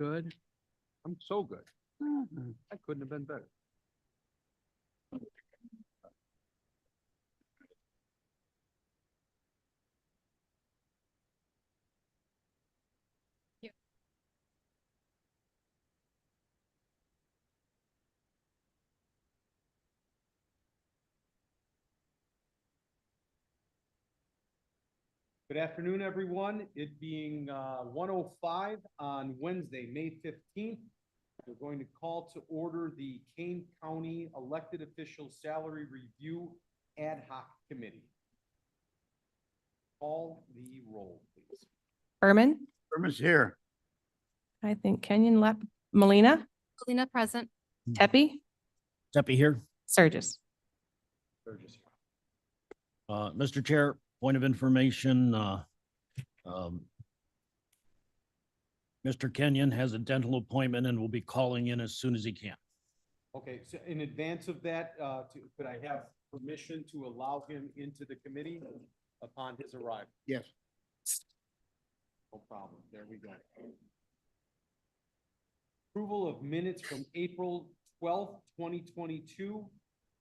Good. I'm so good. I couldn't have been better. Good afternoon, everyone. It being 1:05 on Wednesday, May 15th. We're going to call to order the Kane County Elected Officials Salary Review Ad Hoc Committee. Call the roll, please. Berman, Irma's here. I think Kenyon, Molina, Molina present. Tepe, Tepe here. Sturgis. Burgess here. Mr. Chair, point of information, Mr. Kenyon has a dental appointment and will be calling in as soon as he can. Okay, so in advance of that, could I have permission to allow him into the committee upon his arrival? Yes. No problem. There we go. Approval of minutes from April 12th, 2022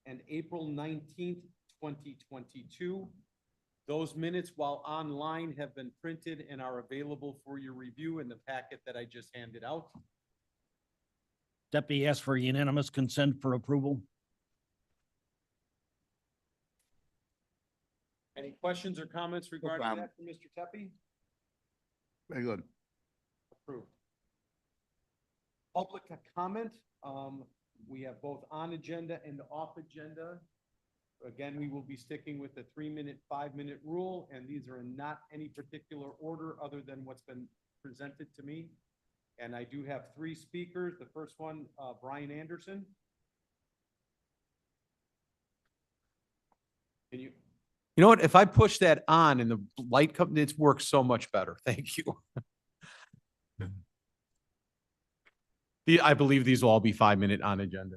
and April 19th, 2022. Those minutes, while online, have been printed and are available for your review in the packet that I just handed out. Tepe asks for unanimous consent for approval. Any questions or comments regarding problem. that from Mr. Tepe? Very good. Approved. Public comment, we have both on agenda and off agenda. Again, we will be sticking with the 3-minute, 5-minute rule, and these are in not any particular order other than what's been presented to me. And I do have 3 speakers. The first one, Brian Anderson. Can you? You know what? If I push that on and the light comes, it works so much better. Thank you. I believe these will all be 5-minute on agenda.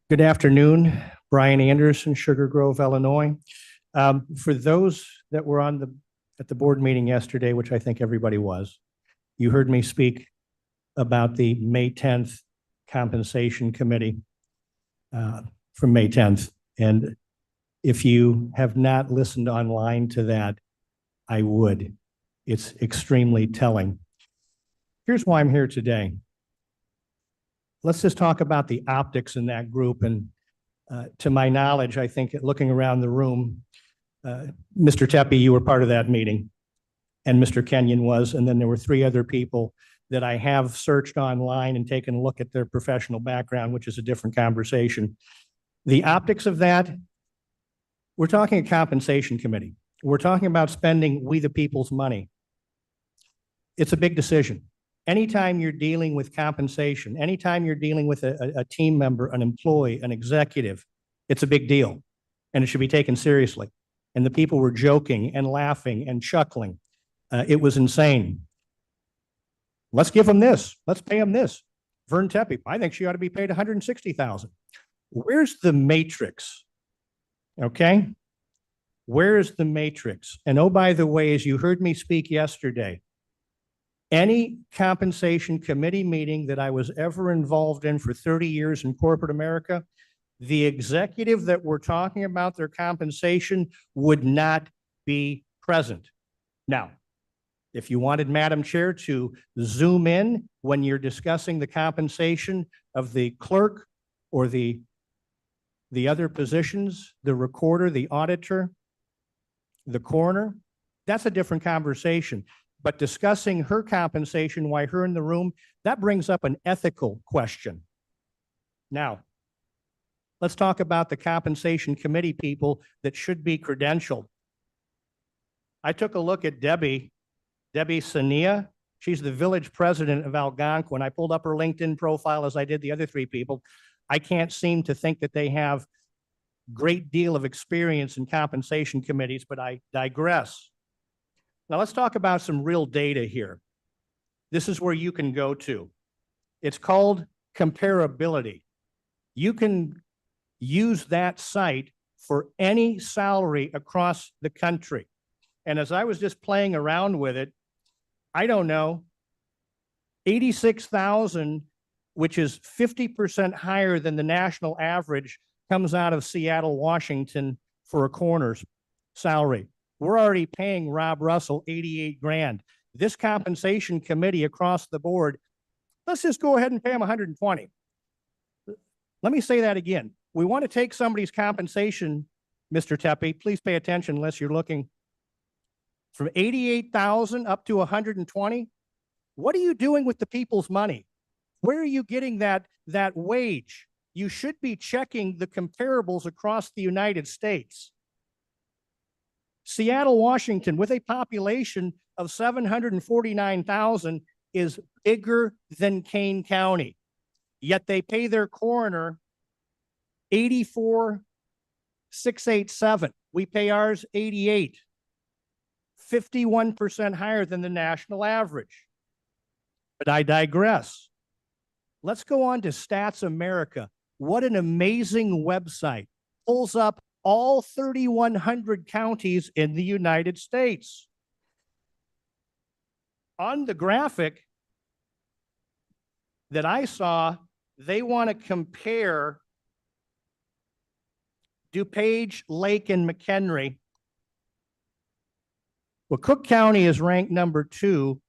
Good afternoon, Brian Anderson, Sugar Grove, Illinois. For those that were at the board meeting yesterday, which I think everybody was, you heard me speak about the May 10th compensation committee from May 10th. And if you have not listened online to that, I would. It's extremely telling. Here's why I'm here today. Let's just talk about the optics in that group. And to my knowledge, I think looking around the room, Mr. Tepe, you were part of that meeting, and Mr. Kenyon was, and then there were 3 other people that I have searched online and taken a look at their professional background, which is a different conversation. The optics of that, we're talking a compensation committee. We're talking about spending we the people's money. It's a big decision. Anytime you're dealing with compensation, anytime you're dealing with a team member, an employee, an executive, it's a big deal, and it should be taken seriously. And the people were joking and laughing and chuckling. It was insane. Let's give them this. Let's pay them this. Vern Tepe, I think she ought to be paid $160,000. Where's the matrix? Okay? Where's the matrix? And oh, by the way, as you heard me speak yesterday, any compensation committee meeting that I was ever involved in for 30 years in corporate America, the executive that we're talking about their compensation would not be present. Now, if you wanted Madam Chair to zoom in when you're discussing the compensation of the clerk or the other positions, the recorder, the auditor, the coroner, that's a different conversation. But discussing her compensation, why her in the room, that brings up an ethical question. Now, let's talk about the compensation committee people that should be credentialed. I took a look at Debbie Sania. She's the village president of Algonquin. I pulled up her LinkedIn profile as I did the other 3 people. I can't seem to think that they have a great deal of experience in compensation committees, but I digress. Now let's talk about some real data here. This is where you can go to. It's called comparability. You can use that site for any salary across the country. And as I was just playing around with it, I don't know, 86,000, which is 50% higher than the national average, comes out of Seattle, Washington for a coroner's salary. We're already paying Rob Russell 88 grand. This compensation committee across the board, let's just go ahead and pay him 120. Let me say that again. We want to take somebody's compensation, Mr. Tepe, please pay attention unless you're looking, from 88,000 up to 120. What are you doing with the people's money? Where are you getting that wage? You should be checking the comparables across the United States. Seattle, Washington, with a population of 749,000, is bigger than Kane County. Yet they pay their coroner 84,687. We pay ours 88, 51% higher than the national average. But I digress. Let's go on to Stats America. What an amazing website. Pulls up all 3,100 counties in the United States. On the graphic that I saw, they want to compare DuPage, Lake, and McHenry. Well, Cook County is ranked number 2.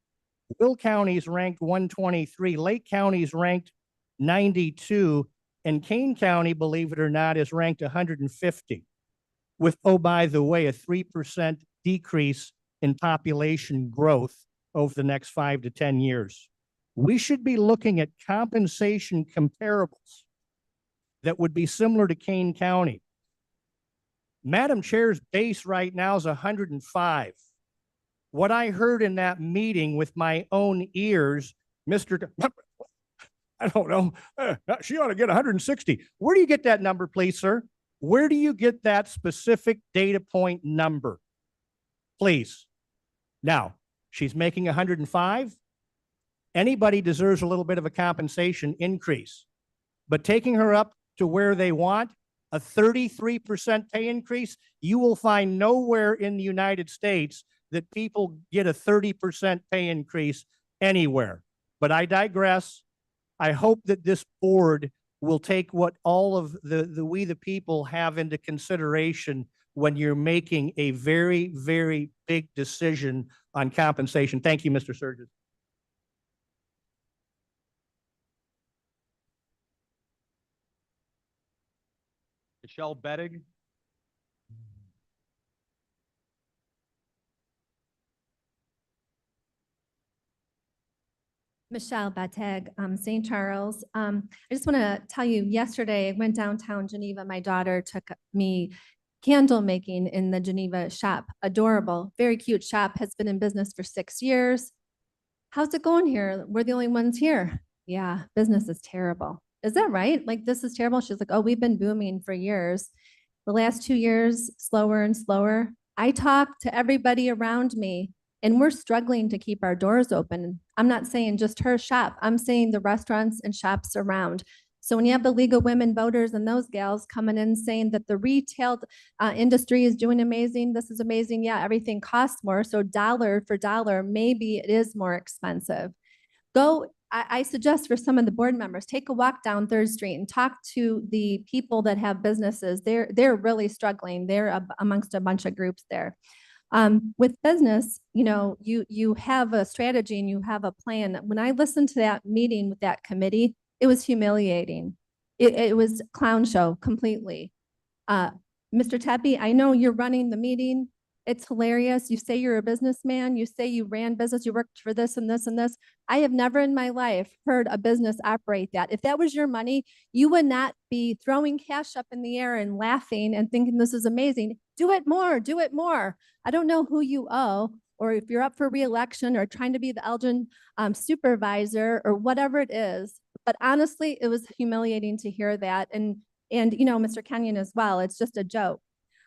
Will County is ranked 123. Lake County is ranked 92. And Kane County, believe it or not, is ranked 150. With, oh, by the way, a 3% decrease in population growth over the next 5 to 10 years. We should be looking at compensation comparables that would be similar to Kane County. Madam Chair's base right now is 105. What I heard in that meeting with my own ears, Mr. I don't know, she ought to get 160. Where do you get that number, please, sir? Where do you get that specific data point number? Please. Now, she's making 105. Anybody deserves a little bit of a compensation increase, but taking her up to where they want, a 33% pay increase, you will find nowhere in the United States that people get a 30% pay increase anywhere. But I digress. I hope that this board will take what all of we the people have into consideration when you're making a very, very big decision on compensation. Thank you, Mr. Surges. Michelle Bettig. Michelle Bateg, St. Charles. I just want to tell you, yesterday I went downtown Geneva. My daughter took me candle making in the Geneva shop. Adorable, very cute shop, has been in business for 6 years. How's it going here? We're the only ones here. Yeah, business is terrible. Is that right? Like, this is terrible. She's like, oh, we've been booming for years. The last 2 years, slower and slower. I talk to everybody around me, and we're struggling to keep our doors open. I'm not saying just her shop. I'm saying the restaurants and shops around. So when you have the League of Women Voters and those gals coming in saying that the retail industry is doing amazing, this is amazing. Yeah, everything costs more. So dollar for dollar, maybe it is more expensive. I suggest for some of the board members, take a walk down 3rd Street and talk to the people that have businesses. They're really struggling. They're amongst a bunch of groups there. With business, you know, you have a strategy and you have a plan. When I listened to that meeting with that committee, it was humiliating. It was clown show completely. Mr. Tepe, I know you're running the meeting. It's hilarious. You say you're a businessman. You say you ran business. You worked for this and this and this. I have never in my life heard a business operate that. If that was your money, you would not be throwing cash up in the air and laughing and thinking this is amazing. Do it more. Do it more. I don't know who you owe, or if you're up for reelection or trying to be the Elgin supervisor or whatever it is. But honestly, it was humiliating to hear that. And you know, Mr. Kenyon as well. It's just a joke.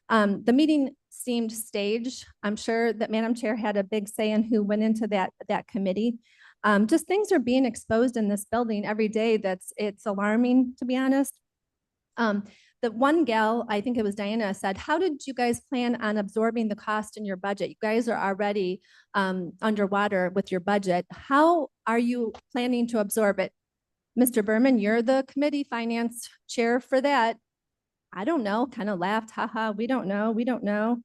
The meeting seemed staged. I'm sure that Madam Chair had a big say in who went into that committee. Just things are being exposed in this building every day. It's alarming, to be honest. The one gal, I think it was Diana, said, how did you guys plan on absorbing the cost in your budget? You guys are already underwater with your budget. How are you planning to absorb it? Mr. Berman, you're the committee finance chair for that. I don't know, kind of laughed, haha, we don't know, we don't know.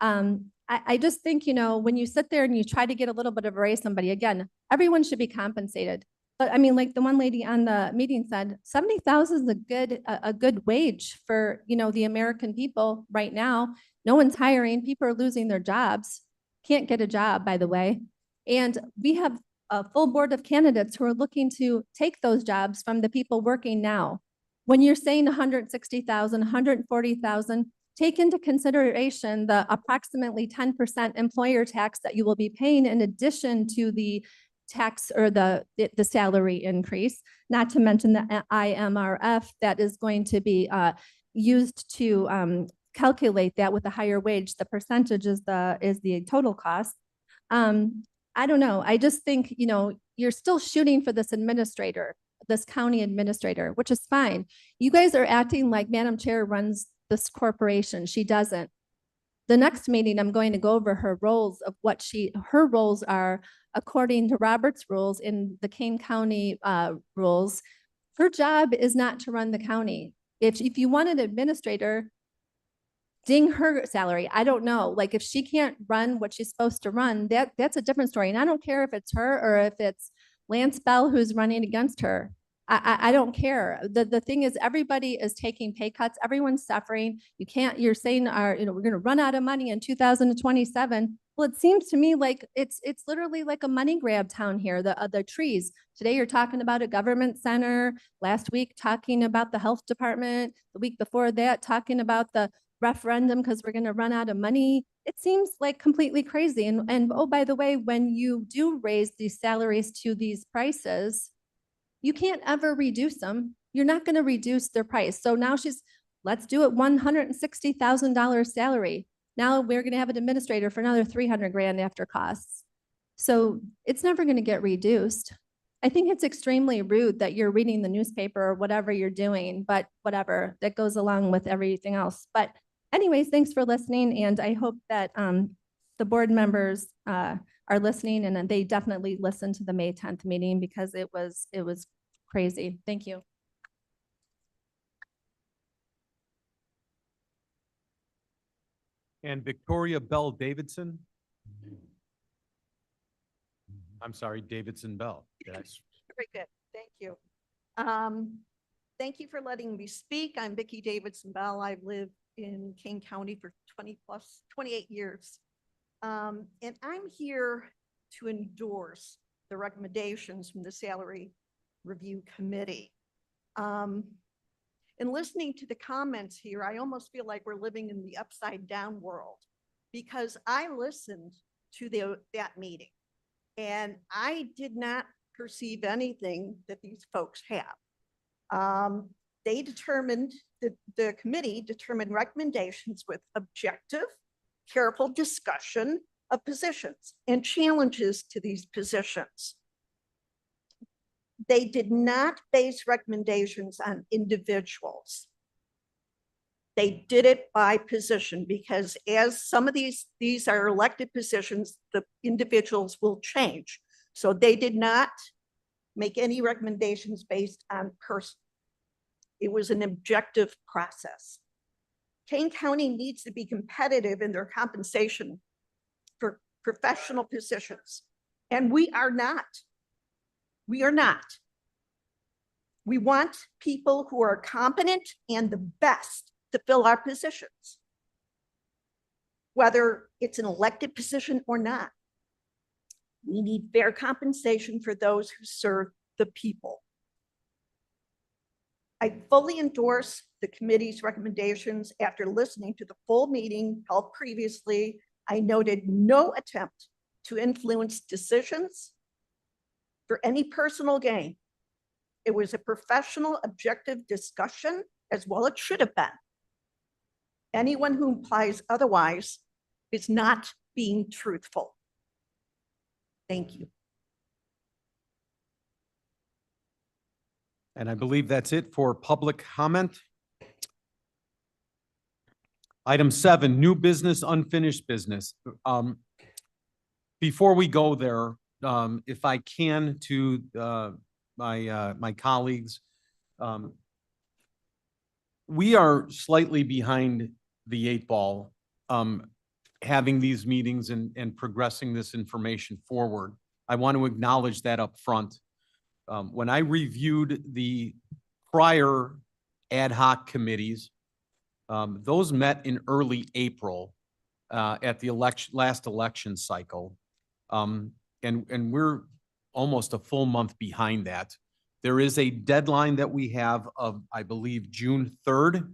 I just think, you know, when you sit there and you try to get a little bit of a raise somebody, again, everyone should be compensated. But I mean, like the one lady on the meeting said, 70,000 is a good wage for, you know, the American people right now. No one's hiring, people are losing their jobs, can't get a job, by the way. And we have a full board of candidates who are looking to take those jobs from the people working now. When you're saying 160,000, 140,000, take into consideration the approximately 10% employer tax that you will be paying in addition to the tax or the salary increase, not to mention the IMRF that is going to be used to calculate that with a higher wage. The percentage is the total cost. I don't know. I just think, you know, you're still shooting for this administrator, this county administrator, which is fine. You guys are acting like Madam Chair runs this corporation. She doesn't. The next meeting, I'm going to go over her roles of what her roles are according to Robert's rules in the Kane County rules. Her job is not to run the county. If you want an administrator, ding her salary. I don't know. Like if she can't run what she's supposed to run, that's a different story. And I don't care if it's her or if it's Lance Bell who's running against her. I don't care. The thing is, everybody is taking pay cuts. Everyone's suffering. You're saying, we're going to run out of money in 2027. Well, it seems to me like it's literally like a money grab town here, the trees. Today you're talking about a government center. Last week talking about the health department. The week before that talking about the referendum because we're going to run out of money. It seems like completely crazy. And oh, by the way, when you do raise these salaries to these prices, you can't ever reduce them. You're not going to reduce their price. So now let's do it $160,000 salary. Now we're going to have an administrator for another 300 grand after costs. So it's never going to get reduced. I think it's extremely rude that you're reading the newspaper or whatever you're doing, but whatever, that goes along with everything else. But anyways, thanks for listening. And I hope that the board members are listening, and they definitely listened to the May 10th meeting because it was crazy. Thank you. And Victoria Bell Davidson. I'm sorry, Davidson Bell. Did I Very good. Thank you. Thank you for letting me speak. I'm Vicki Davidson Bell. I've lived in Kane County for 28 years. And I'm here to endorse the recommendations from the Salary Review Committee. In listening to the comments here, I almost feel like we're living in the upside down world because I listened to that meeting and I did not perceive anything that these folks have. They determined, the committee determined recommendations with objective, careful discussion of positions and challenges to these positions. They did not base recommendations on individuals. They did it by position because as some of these are elected positions, the individuals will change. So they did not make any recommendations based on person. It was an objective process. Kane County needs to be competitive in their compensation for professional positions. And we are not. We are not. We want people who are competent and the best to fill our positions, whether it's an elected position or not. We need fair compensation for those who serve the people. I fully endorse the committee's recommendations. After listening to the full meeting held previously, I noted no attempt to influence decisions for any personal gain. It was a professional, objective discussion, as well it should have been. Anyone who implies otherwise is not being truthful. Thank you. And I believe that's it for public comment. Item 7, new business, unfinished business. Before we go there, if I can to, my colleagues, we are slightly behind the 8 ball, having these meetings and progressing this information forward. I want to acknowledge that up front. When I reviewed the prior ad hoc committees, those met in early April, at the last election cycle. And we're almost a full month behind that. There is a deadline that we have of, I believe, June 3rd,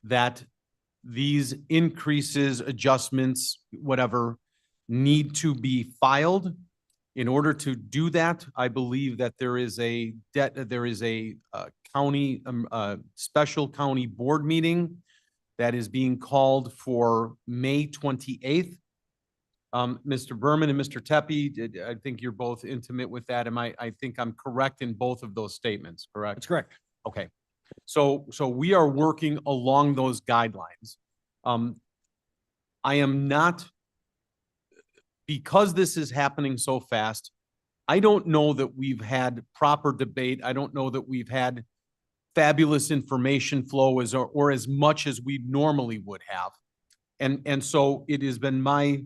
that these increases, adjustments, whatever, need to be filed. In order to do that, I believe that there is a county, special county board meeting that is being called for May 28th. Mr. Berman and Mr. Teppi, I think you're both intimate with that. I think I'm correct in both of those statements, correct? That's correct. Okay. So we are working along those guidelines. I am not, because this is happening so fast, I don't know that we've had proper debate. I don't know that we've had fabulous information flow or as much as we normally would have. And so it has been my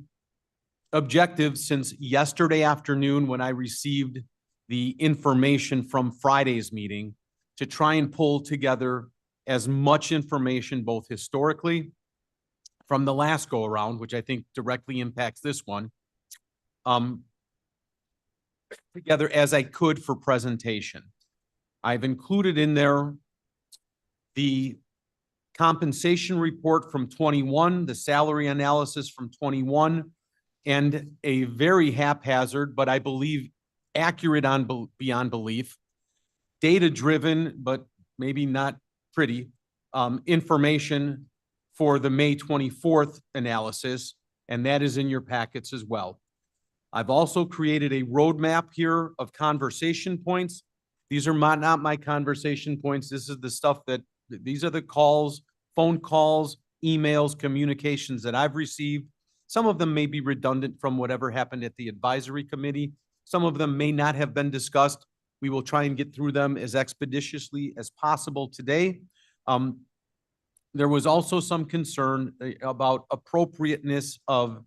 objective since yesterday afternoon when I received the information from Friday's meeting to try and pull together as much information, both historically from the last go around, which I think directly impacts this one, together as I could for presentation. I've included in there the compensation report from 21, the salary analysis from 21, and a very haphazard, but I believe accurate on beyond belief, data-driven, but maybe not pretty, information for the May 24th analysis, and that is in your packets as well. I've also created a roadmap here of conversation points. These are not my conversation points. This is the stuff these are the calls, phone calls, emails, communications that I've received. Some of them may be redundant from whatever happened at the advisory committee. Some of them may not have been discussed. We will try and get through them as expeditiously as possible today. There was also some concern about appropriateness of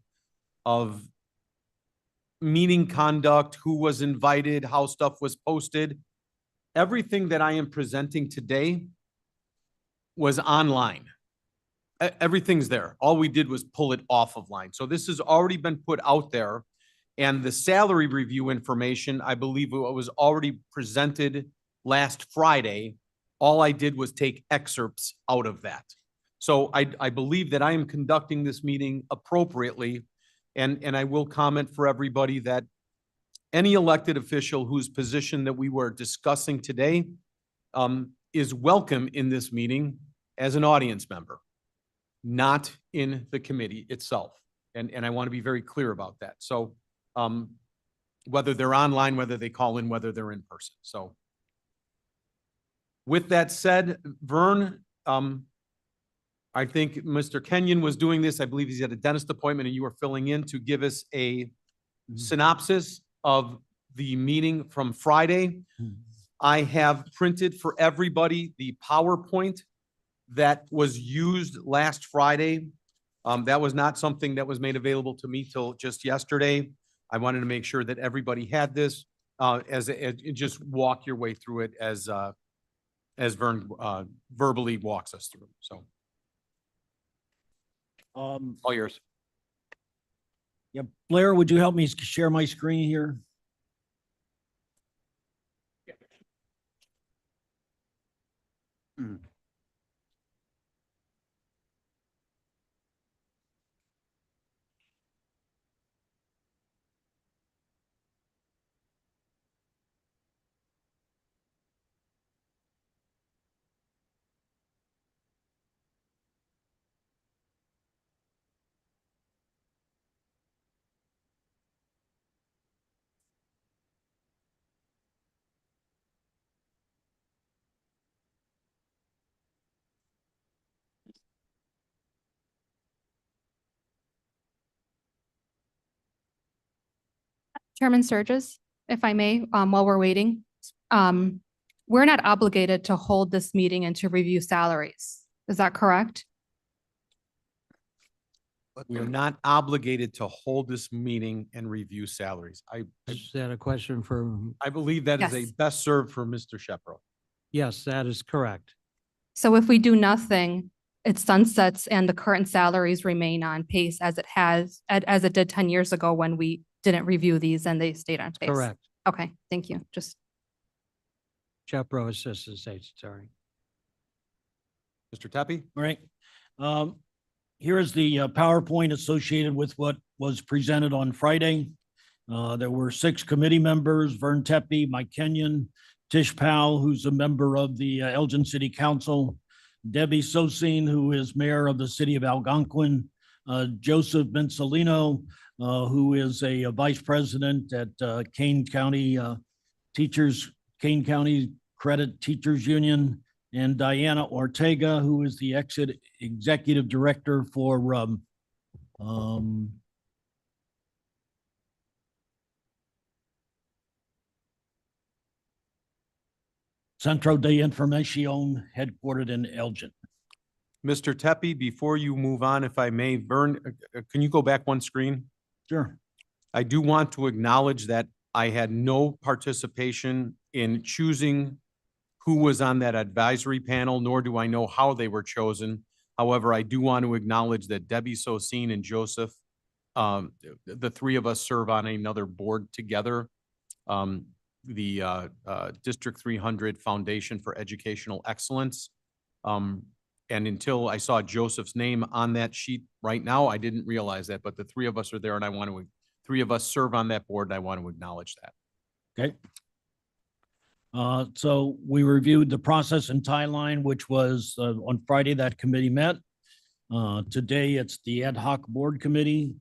meeting conduct, who was invited, how stuff was posted. Everything that I am presenting today was online. Everything's there. All we did was pull it off of line. So this has already been put out there. And the salary review information, I believe it was already presented last Friday. All I did was take excerpts out of that. So I believe that I am conducting this meeting appropriately. And I will comment for everybody that any elected official whose position that we were discussing today is welcome in this meeting as an audience member, not in the committee itself. And I want to be very clear about that. So whether they're online, whether they call in, whether they're in person. So with that said, Vern, I think Mr. Kenyon was doing this. I believe he's at a dentist appointment and you were filling in to give us a synopsis of the meeting from Friday. I have printed for everybody the PowerPoint that was used last Friday. That was not something that was made available to me till just yesterday. I wanted to make sure that everybody had this, just walk your way through it as Vern verbally walks us through. So all yours. Yeah, Blair, would you help me share my screen here? Chairman Sturgis, if I may, while we're waiting, we're not obligated to hold this meeting and to review salaries. Is that correct? We are not obligated to hold this meeting and review salaries. Is that a question for, I believe that is Yes. a best served for Mr. Shepro. yes, that is correct. So if we do nothing, it sunsets and the current salaries remain on pace as it has, as it did 10 years ago when we didn't review these and they stayed on pace. Correct. Okay, thank you. Just Chaperone Assistant State's Attorney. Mr. Tepe? All right. Here is the PowerPoint associated with what was presented on Friday. There were 6 committee members: Vern Tepe, Mike Kenyon, Tish Powell, who's a member of the Elgin City Council, Debbie Sosine, who is mayor of the city of Algonquin, Joseph Bensolino, who is a vice president at Kane County Kane County Credit Teachers Union, and Diana Ortega, who is the executive director for Centro de Información, headquartered in Elgin. Mr. Tepe, before you move on, if I may, Vern, can you go back one screen? Sure. I do want to acknowledge that I had no participation in choosing who was on that advisory panel, nor do I know how they were chosen. However, I do want to acknowledge that Debbie Sosine and Joseph, the 3 of us serve on another board together. The District 300 Foundation for Educational Excellence. And until I saw Joseph's name on that sheet right now, I didn't realize that, but the 3 of us are there and 3 of us serve on that board and I want to acknowledge that. Okay. So we reviewed the process and timeline, which was on Friday, that committee met. Today, it's the ad hoc board committee.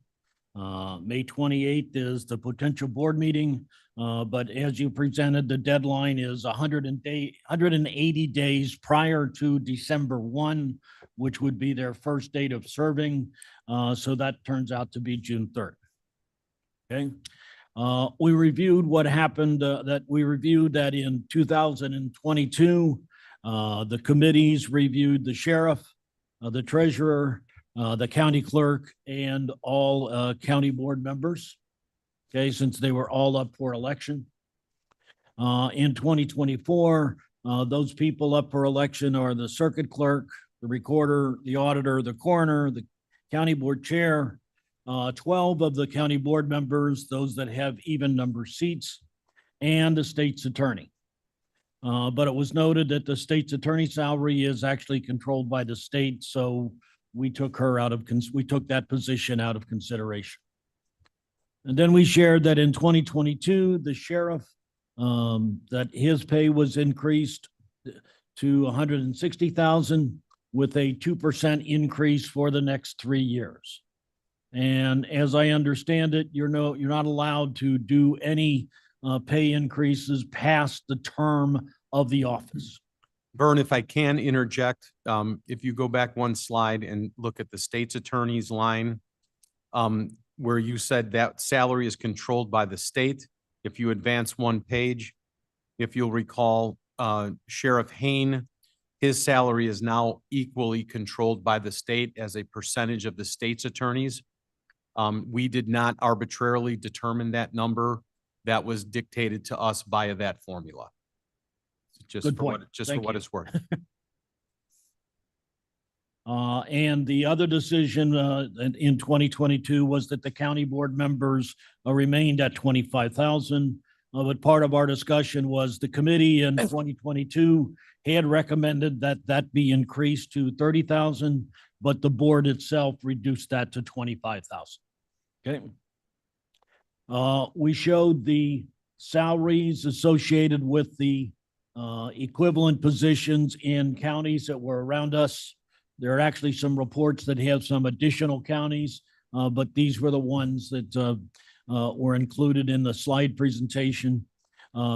May 28th is the potential board meeting. But as you presented, the deadline is 180 days prior to December 1, which would be their first date of serving. So that turns out to be June 3rd. Okay. We reviewed what happened, that in 2022, the committees reviewed the sheriff, the treasurer, the county clerk, and all county board members. Okay, since they were all up for election. In 2024, those people up for election are the circuit clerk, the recorder, the auditor, the coroner, the county board chair, 12 of the county board members, those that have even number seats, and the state's attorney. But it was noted that the state's attorney salary is actually controlled by the state, so we took that position out of consideration. And then we shared that in 2022, the sheriff, that his pay was increased to 160,000 with a 2% increase for the next 3 years. And as I understand it, you're not allowed to do any pay increases past the term of the office. Vern, if I can interject, if you go back one slide and look at the state's attorney's line, where you said that salary is controlled by the state. If you advance one page, if you'll recall, Sheriff Hain, his salary is now equally controlled by the state as a percentage of the state's attorneys. We did not arbitrarily determine that number. That was dictated to us via that formula. Just Good for point. what, just for Thank what you. it's worth. And the other decision in 2022 was that the county board members remained at 25,000. But part of our discussion was the committee in 2022 had recommended that that be increased to 30,000, but the board itself reduced that to 25,000. Okay. We showed the salaries associated with the equivalent positions in counties that were around us. There are actually some reports that have some additional counties, but these were the ones that were included in the slide presentation,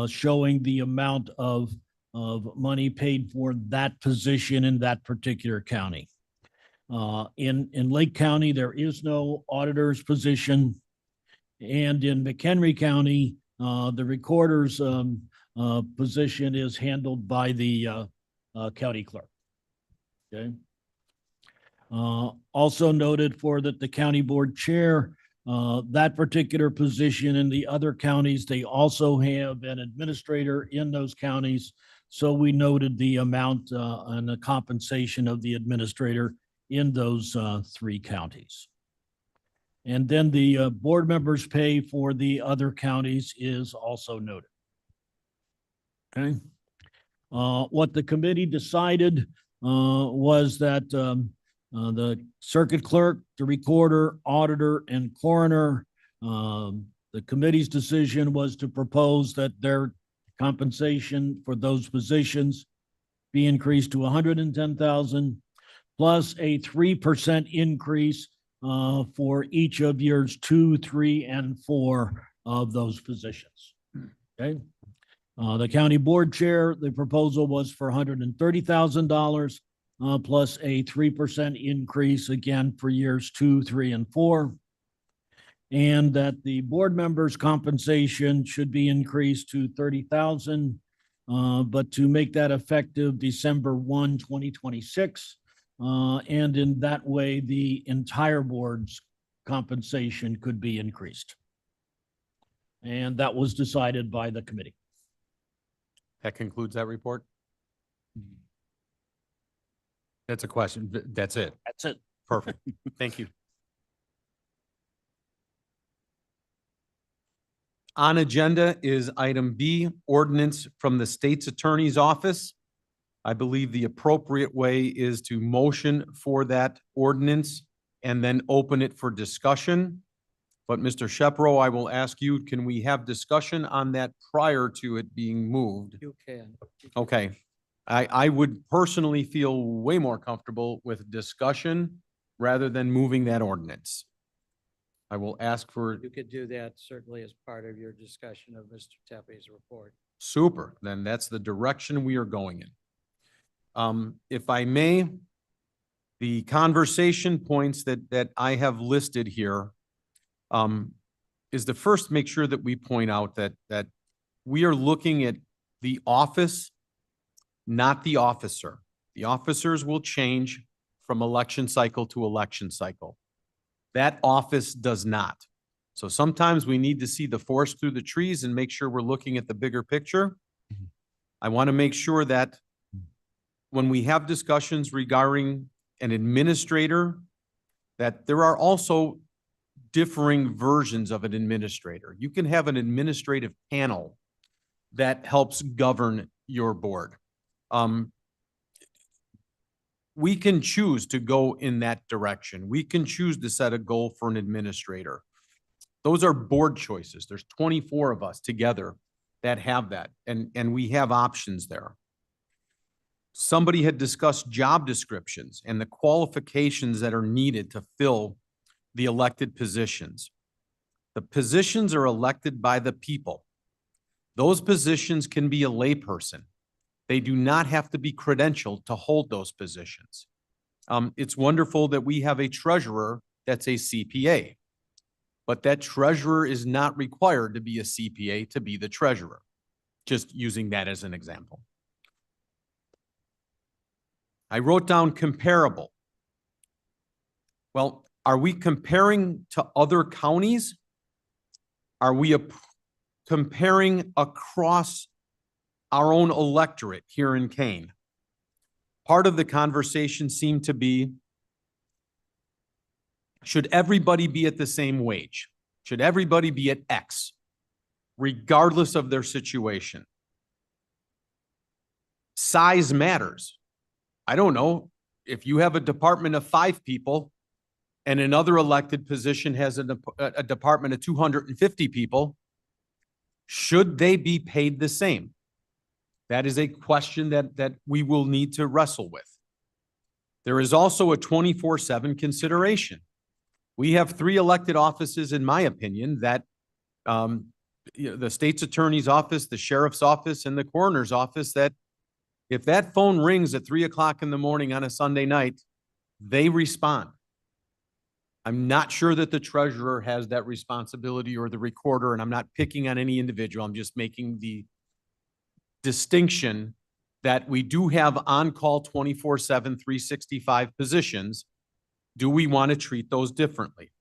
showing the amount of money paid for that position in that particular county. In Lake County, there is no auditor's position. And in McHenry County, the recorder's position is handled by the county clerk. Okay. Also noted for that the county board chair, that particular position in the other counties, they also have an administrator in those counties. So we noted the amount and the compensation of the administrator in those three counties. And then the board members' pay for the other counties is also noted. Okay. What the committee decided was that the circuit clerk, the recorder, auditor, and coroner, the committee's decision was to propose that their compensation for those positions be increased to 110,000 plus a 3% increase for each of years 2, 3, and 4 of those positions. Okay. The county board chair, the proposal was for $130,000 plus a 3% increase again for years 2, 3, and 4. And that the board members' compensation should be increased to $30,000, but to make that effective December 1, 2026. And in that way, the entire board's compensation could be increased. And that was decided by the committee. That concludes that report? That's a question. That's it. That's it. Perfect. Thank you. On agenda is item B, ordinance from the state's attorney's office. I believe the appropriate way is to motion for that ordinance and then open it for discussion. But Mr. Shepro, I will ask you, can we have discussion on that prior to it being moved? You can. Okay. I would personally feel way more comfortable with discussion rather than moving that ordinance. I will ask for, You could do that certainly as part of your discussion of Mr. Tepe's report. super, then that's the direction we are going in. If I may, the conversation points that I have listed here is to first make sure that we point out that we are looking at the office, not the officer. The officers will change from election cycle to election cycle. That office does not. So sometimes we need to see the forest through the trees and make sure we're looking at the bigger picture. I want to make sure that when we have discussions regarding an administrator, that there are also differing versions of an administrator. You can have an administrative panel that helps govern your board. We can choose to go in that direction. We can choose to set a goal for an administrator. Those are board choices. There's 24 of us together that have that, and we have options there. Somebody had discussed job descriptions and the qualifications that are needed to fill the elected positions. The positions are elected by the people. Those positions can be a layperson. They do not have to be credentialed to hold those positions. It's wonderful that we have a treasurer that's a CPA, but that treasurer is not required to be a CPA to be the treasurer. Just using that as an example. I wrote down comparable. Well, are we comparing to other counties? Are we comparing across our own electorate here in Kane? Part of the conversation seemed to be, should everybody be at the same wage? Should everybody be at X, regardless of their situation? Size matters. I don't know, if you have a department of 5 people and another elected position has a department of 250 people, should they be paid the same? That is a question that we will need to wrestle with. There is also a 24/7 consideration. We have 3 elected offices, in my opinion, that the state's attorney's office, the sheriff's office, and the coroner's office, that if that phone rings at 3 o'clock in the morning on a Sunday night, they respond. I'm not sure that the treasurer has that responsibility or the recorder, and I'm not picking on any individual. I'm just making the distinction that we do have on-call 24/7, 365 positions. Do we want to treat those differently?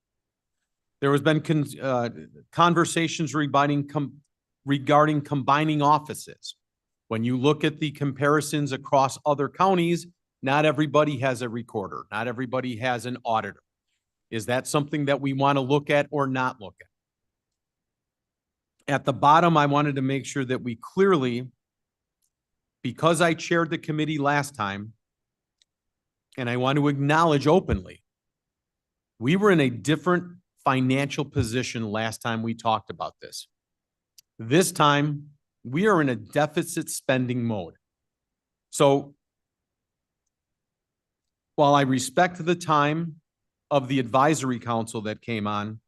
There has been conversations regarding combining offices. When you look at the comparisons across other counties, not everybody has a recorder, not everybody has an auditor. Is that something that we want to look at or not look at? At the bottom, I wanted to make sure that we clearly, because I chaired the committee last time, and I want to acknowledge openly, we were in a different financial position last time we talked about this. This time, we are in a deficit spending mode. So while I respect the time of the advisory council that came on,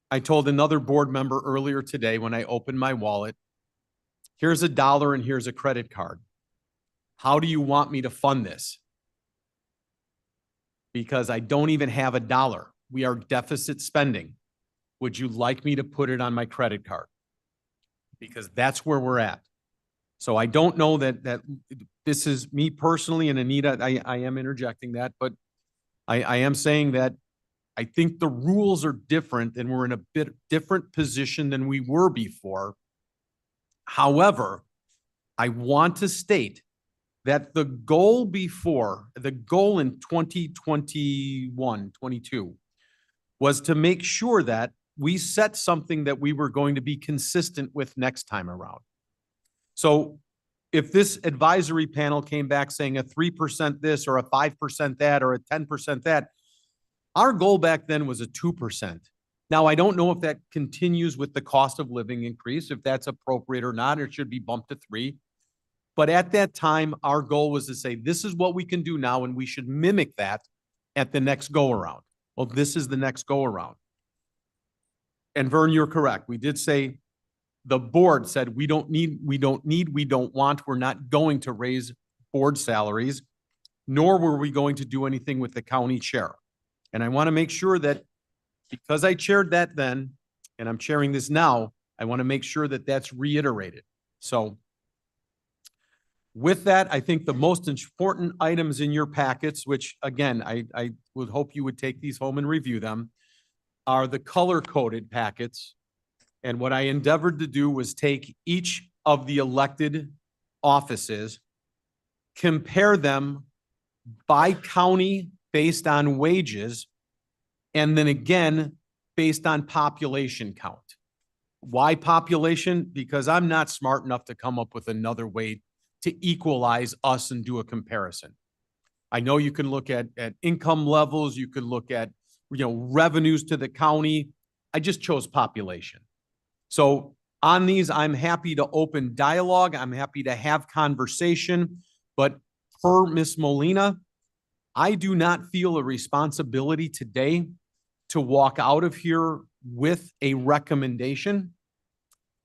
I told another board member earlier today when I opened my wallet, here's $1 and here's a credit card. How do you want me to fund this? Because I don't even have $1. We are deficit spending. Would you like me to put it on my credit card? Because that's where we're at. So I don't know that this is me personally, and Anita, I am interjecting that, but I am saying that I think the rules are different and we're in a bit different position than we were before. However, I want to state that the goal in 2021, 22 was to make sure that we set something that we were going to be consistent with next time around. So if this advisory panel came back saying a 3% this or a 5% that or a 10% that, our goal back then was a 2%. Now, I don't know if that continues with the cost of living increase, if that's appropriate or not, or it should be bumped to 3. But at that time, our goal was to say, this is what we can do now, and we should mimic that at the next go-around. Well, this is the next go-around. And Vern, you're correct. We did say, the board said, we don't want, we're not going to raise board salaries, nor were we going to do anything with the county chair. And I want to make sure that because I chaired that then, and I'm chairing this now, I want to make sure that that's reiterated. So with that, I think the most important items in your packets, which again, I would hope you would take these home and review them, are the color-coded packets. And what I endeavored to do was take each of the elected offices, compare them by county based on wages, and then again, based on population count. Why population? Because I'm not smart enough to come up with another way to equalize us and do a comparison. I know you can look at income levels, you could look at, revenues to the county. I just chose population. So on these, I'm happy to open dialogue. I'm happy to have conversation, but per Ms. Molina, I do not feel a responsibility today to walk out of here with a recommendation.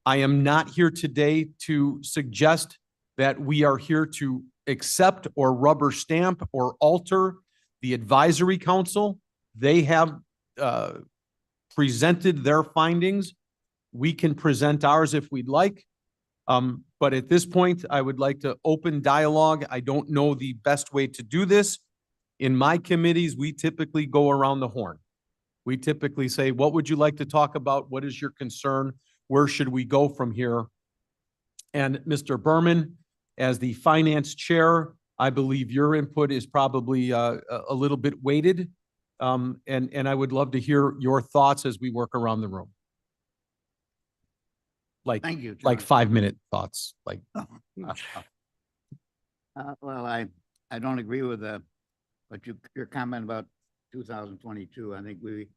I am not here today to suggest that we are here to accept or rubber stamp or alter the advisory council. They have presented their findings. We can present ours if we'd like. But at this point, I would like to open dialogue. I don't know the best way to do this. In my committees, we typically go around the horn. We typically say, what would you like to talk about? What is your concern? Where should we go from here? And Mr. Berman, as the finance chair, I believe your input is probably a little bit weighted. And I would love to hear your thoughts as we work around the room. Thank you, John. Like 5-minute thoughts, like. Well, I don't agree with but your comment about 2022. I think we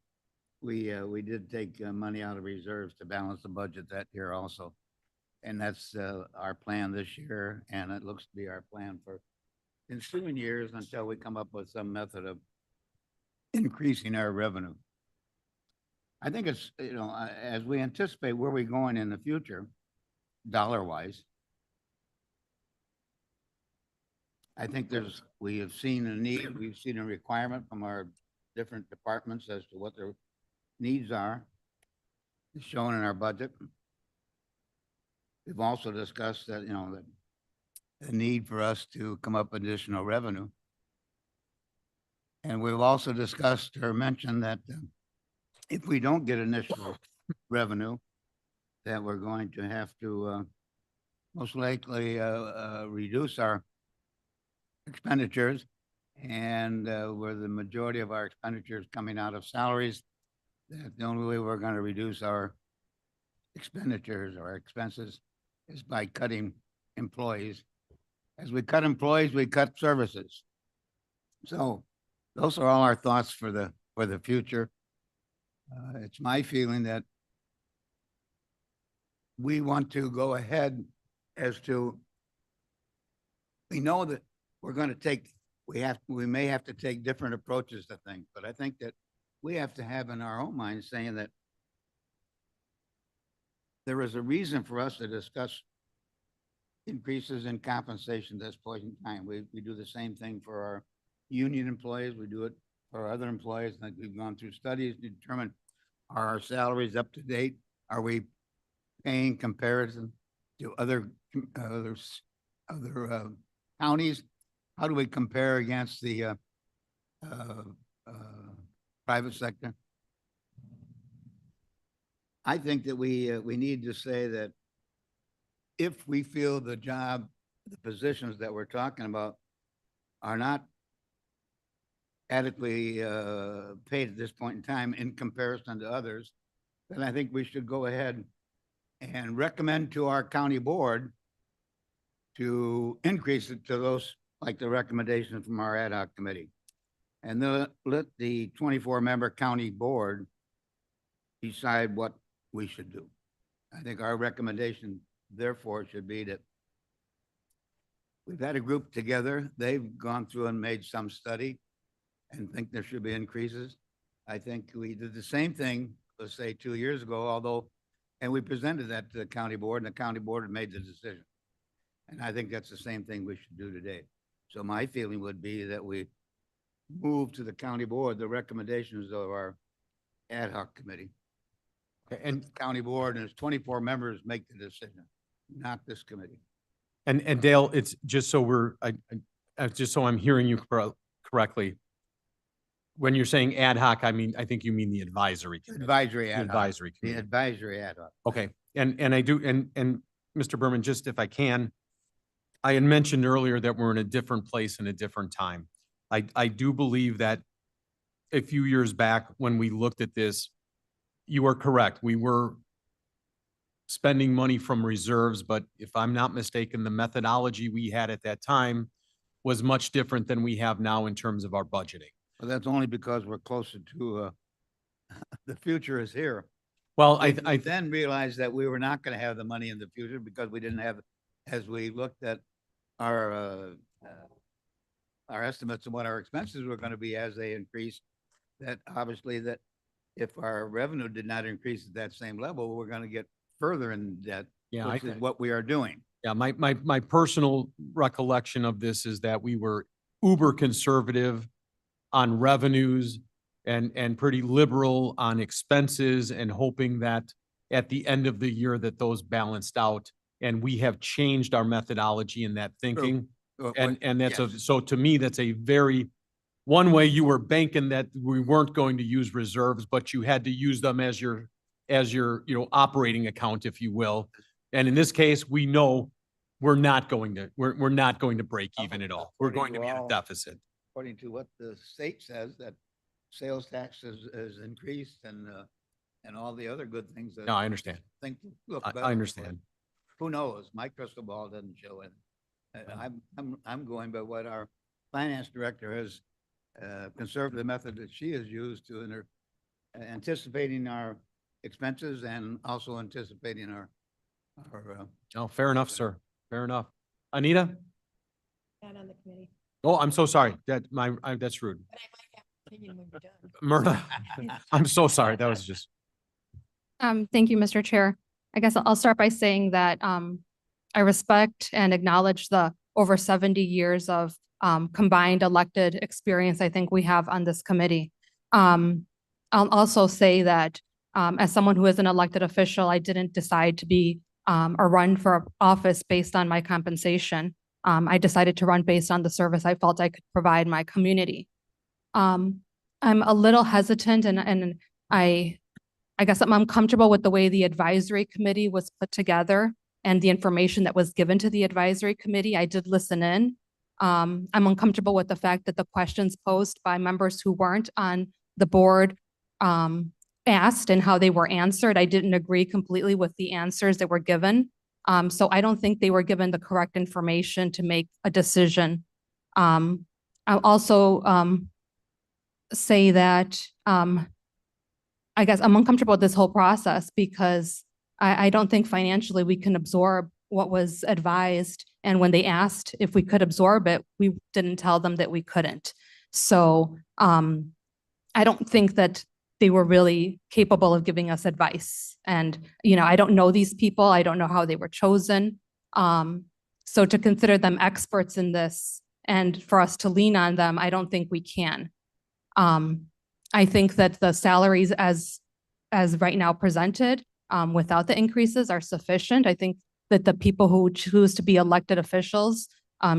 did take money out of reserves to balance the budget that year also. And that's our plan this year, and it looks to be our plan for ensuing years until we come up with some method of increasing our revenue. I think it's, as we anticipate where we're going in the future, dollar-wise, I think we have seen a need, we've seen a requirement from our different departments as to what their needs are. It's shown in our budget. We've also discussed that, the need for us to come up with additional revenue. And we've also discussed or mentioned that if we don't get initial revenue, that we're going to have to most likely reduce our expenditures. And where the majority of our expenditures coming out of salaries, that the only way we're going to reduce our expenditures or our expenses is by cutting employees. As we cut employees, we cut services. So those are all our thoughts for the future. It's my feeling that we want to go ahead as to, we know that we're going to take, we may have to take different approaches to things, but I think that we have to have in our own minds saying that there is a reason for us to discuss increases in compensation at this point in time. We do the same thing for our union employees. We do it for our other employees. Like we've gone through studies to determine, are our salaries up to date? Are we paying comparison to other counties? How do we compare against the private sector? I think that we need to say that if we feel the positions that we're talking about are not adequately paid at this point in time in comparison to others, then I think we should go ahead and recommend to our county board to increase it to those, like the recommendation from our ad hoc committee. And then let the 24-member county board decide what we should do. I think our recommendation, therefore, should be that we've had a group together. They've gone through and made some study and think there should be increases. I think we did the same thing, let's say 2 years ago, and we presented that to the county board, and the county board had made the decision. And I think that's the same thing we should do today. So my feeling would be that we move to the county board the recommendations of our ad hoc committee. And county board and its 24 members make the decision, not this committee. And Dale, it's just so just so I'm hearing you correctly. When you're saying ad hoc, I think you mean the advisory committee. Advisory ad hoc. Advisory The committee. advisory ad hoc. Okay, and I do, and Mr. Berman, just if I can, I had mentioned earlier that we're in a different place and a different time. I do believe that a few years back when we looked at this, you are correct. We were spending money from reserves, but if I'm not mistaken, the methodology we had at that time was much different than we have now in terms of our budgeting. Well, that's only because we're closer to, the future is here. Well, I then realized that we were not going to have the money in the future because we didn't have, as we looked at our estimates of what our expenses were going to be as they increased, that obviously that if our revenue did not increase at that same level, we're going to get further in debt, Yeah, which is what we are doing. Yeah, my personal recollection of this is that we were uber conservative on revenues and pretty liberal on expenses and hoping that at the end of the year that those balanced out. And we have changed our methodology in that thinking. And that's so to me, that's a very, one way you were banking that we weren't going to use reserves, but you had to use them as your operating account, if you will. And in this case, we know we're not going to break even at all. We're going to be in a deficit. According to what the state says, that sales tax is increased and all the other good things. That No, I understand. Look I better. understand. Who knows? My crystal ball doesn't show it. I'm going by what our finance director has, conservative method that she has used to anticipating our expenses and also anticipating our. Oh, fair enough, sir. Fair enough. Anita? Not on the committee. Oh, I'm so sorry. That's rude. But I might have an opinion when you're done. Myrna, I'm so sorry. That was just. Thank you, Mr. Chair. I guess I'll start by saying that I respect and acknowledge the over 70 years of combined elected experience I think we have on this committee. I'll also say that as someone who is an elected official, I didn't decide to be or run for office based on my compensation. I decided to run based on the service I felt I could provide my community. I'm a little hesitant and I guess I'm uncomfortable with the way the advisory committee was put together and the information that was given to the advisory committee. I did listen in. I'm uncomfortable with the fact that the questions posed by members who weren't on the board asked and how they were answered. I didn't agree completely with the answers that were given. So I don't think they were given the correct information to make a decision. I'll also say that I guess I'm uncomfortable with this whole process because I don't think financially we can absorb what was advised. And when they asked if we could absorb it, we didn't tell them that we couldn't. So I don't think that they were really capable of giving us advice. And, you know, I don't know these people. I don't know how they were chosen. So to consider them experts in this and for us to lean on them, I don't think we can. I think that the salaries as right now presented, without the increases are sufficient. I think that the people who choose to be elected officials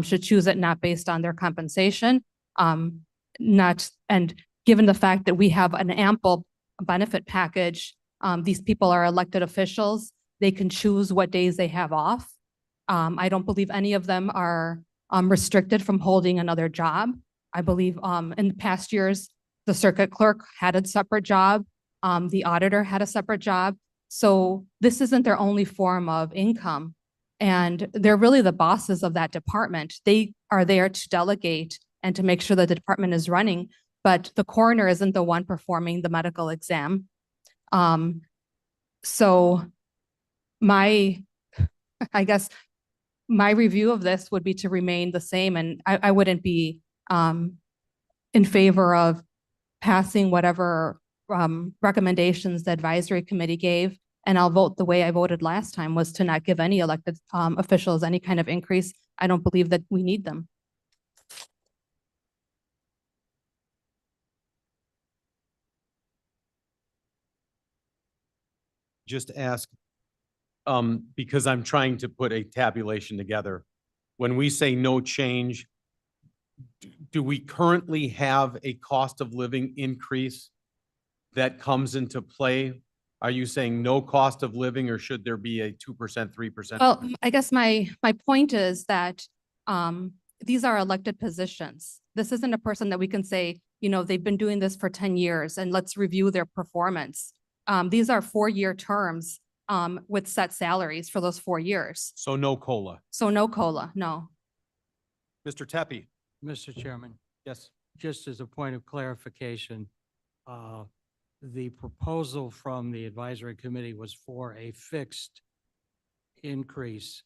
should choose it not based on their compensation, and given the fact that we have an ample benefit package, these people are elected officials. They can choose what days they have off. I don't believe any of them are restricted from holding another job. I believe in the past years, the circuit clerk had a separate job. The auditor had a separate job. So this isn't their only form of income. And they're really the bosses of that department. They are there to delegate and to make sure that the department is running, but the coroner isn't the one performing the medical exam. So I guess my review of this would be to remain the same, and I wouldn't be in favor of passing whatever recommendations the advisory committee gave. And I'll vote the way I voted last time, was to not give any elected officials any kind of increase. I don't believe that we need them. Just ask, because I'm trying to put a tabulation together. When we say no change, do we currently have a cost of living increase that comes into play? Are you saying no cost of living, or should there be a 2%, 3%? Well, I guess my point is that these are elected positions. This isn't a person that we can say, you know, they've been doing this for 10 years and let's review their performance. These are 4-year terms with set salaries for those 4 years. So no COLA. So no COLA, no. Mr. Teppi? Mr. Chairman, Yes. just as a point of clarification, the proposal from the advisory committee was for a fixed increase.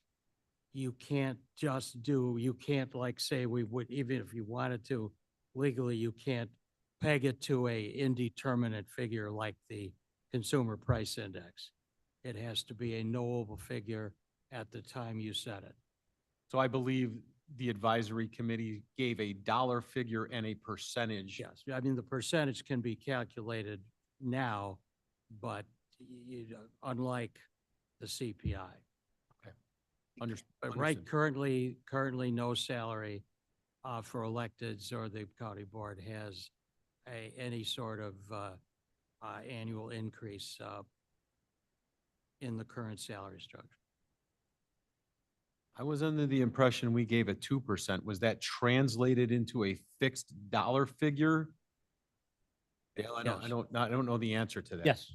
You can't like say we would, even if you wanted to legally, you can't peg it to a indeterminate figure like the consumer price index. It has to be a knowable figure at the time you set it. So I believe the advisory committee gave a dollar figure and a percentage. Yes, I mean, the percentage can be calculated now, but unlike the CPI. But right, currently no salary for electeds or the county board has any sort of annual increase in the current salary structure. I was under the impression we gave a 2%. Was that translated into a fixed dollar figure? Dale, I don't know the answer to that. Yes.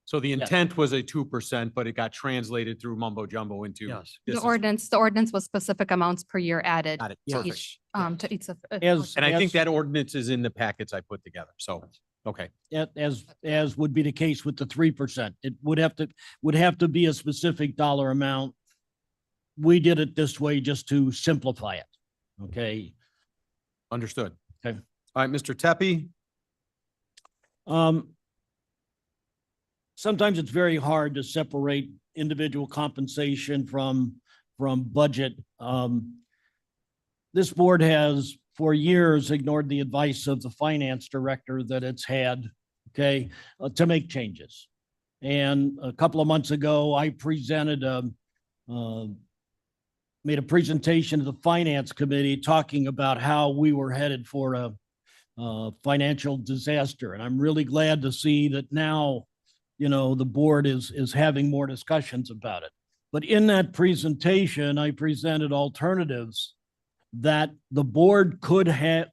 So the intent was a 2%, but it got translated through mumbo jumbo into. Yes. The ordinance was specific amounts per year added Got it. to Perfect. each, to each. As- And I think as- that ordinance is in the packets I put together. So, okay. As would be the case with the 3%. It would have to be a specific dollar amount. We did it this way just to simplify it. Okay. Understood. Okay. All right, Mr. Teppi? Sometimes it's very hard to separate individual compensation from budget. This board has for years ignored the advice of the finance director that it's had, okay, to make changes. And a couple of months ago, I presented made a presentation to the finance committee talking about how we were headed for a financial disaster. And I'm really glad to see that now, you know, the board is having more discussions about it. But in that presentation, I presented alternatives that the board could have